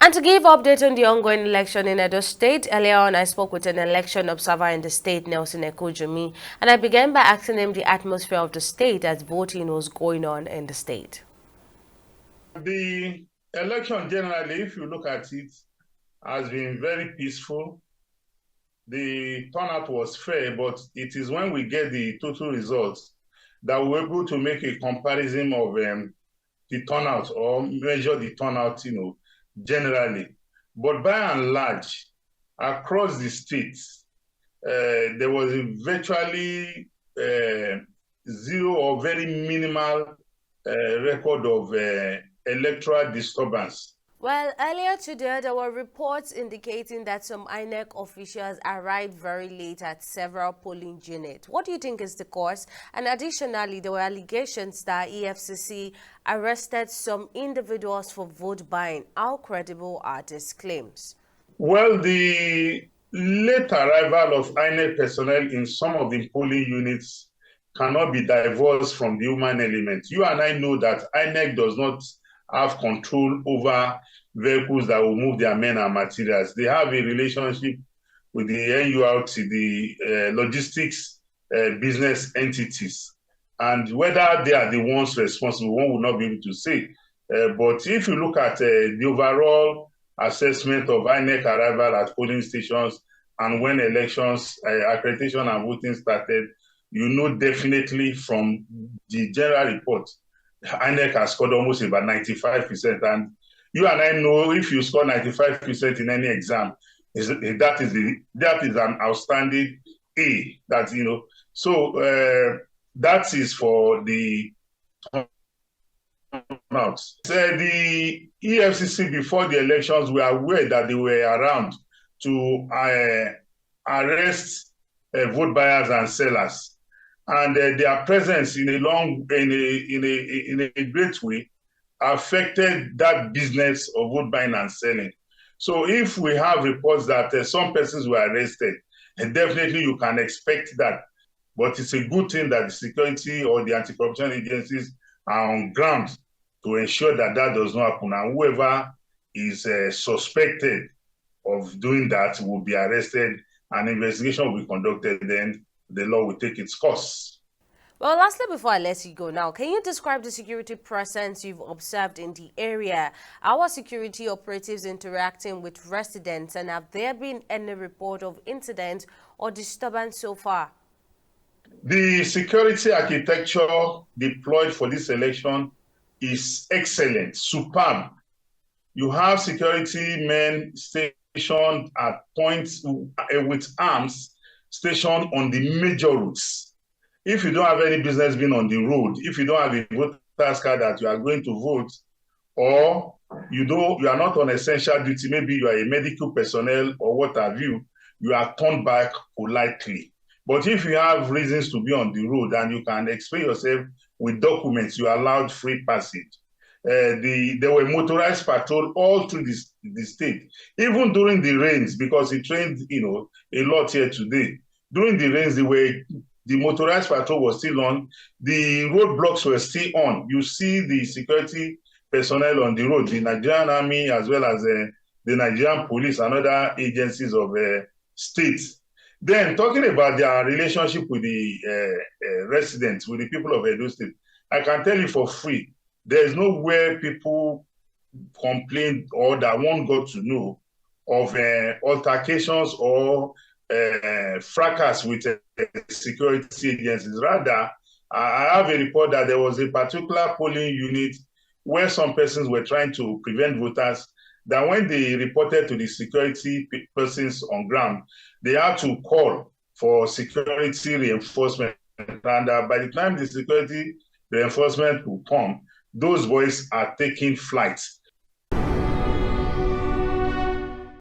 And to give update on the ongoing election in Edo State, earlier on I spoke with an election observer in the state, Nelson EKUJIMI, and I began by asking him the atmosphere of the state as voting was going on in the state. The election generally, if you look at it, has been very peaceful. The turnout was fair, but it is when we get the total results that we're able to make a comparison of the turnout or measure the turnout, generally. But by and large, across the states, there was a virtually zero or very minimal record of electoral disturbance. Well, earlier today, there were reports indicating that some INEC officials arrived very late at several polling units. What do you think is the cause? And additionally, there were allegations that EFCC arrested some individuals for vote buying. How credible are these claims? Well, the late arrival of INEC personnel in some of the polling units cannot be divorced from the human element. You and I know that INEC does not have control over vehicles that will move their men and materials. They have a relationship with the NURT, the logistics business entities. And whether they are the ones responsible, one will not be able to say. But if you look at the overall assessment of INEC arrival at polling stations and when elections, accreditation and voting started, you know definitely from the general report, INEC has scored almost about 95%. And you and I know if you score 95% in any exam, that is an outstanding A. That so that is for the turnouts. The EFCC before the elections were aware that they were around to arrest vote buyers and sellers. And their presence in a great way affected that business of vote buying and selling. So if we have reports that some persons were arrested, and definitely you can expect that. But it's a good thing that the security or the anti-corruption agencies are on ground to ensure that that does not happen. And whoever is suspected of doing that will be arrested, and investigation will be conducted, then the law will take its course. Well, lastly, before I let you go now, can you describe the security presence you've observed in the area? How are security operatives interacting with residents, and have there been any report of incidents or disturbance so far? The security architecture deployed for this election is excellent, superb. You have security men stationed at points with arms stationed on the major routes. If you don't have any business being on the road, if you don't have a voter's card that you are going to vote, or you are not on essential duty, maybe you are a medical personnel or what have you, you are turned back politely. But if you have reasons to be on the road and you can explain yourself with documents, you are allowed free passage. There were motorized patrol all through the state, even during the rains, because it rained, a lot here today. During the rains, the motorized patrol was still on. The roadblocks were still on. You see the security personnel on the road, the Nigerian Army, as well as the Nigerian police and other agencies of states. Then talking about their relationship with the residents, with the people of Edo State, I can tell you for free, there is nowhere people complain or that one got to know of altercations or fracas with security agencies. Rather, I have a report that there was a particular polling unit where some persons were trying to prevent voters, that when they reported to the security persons on ground, they had to call for security reinforcement. And by the time the security reinforcement will come, those boys are taking flight.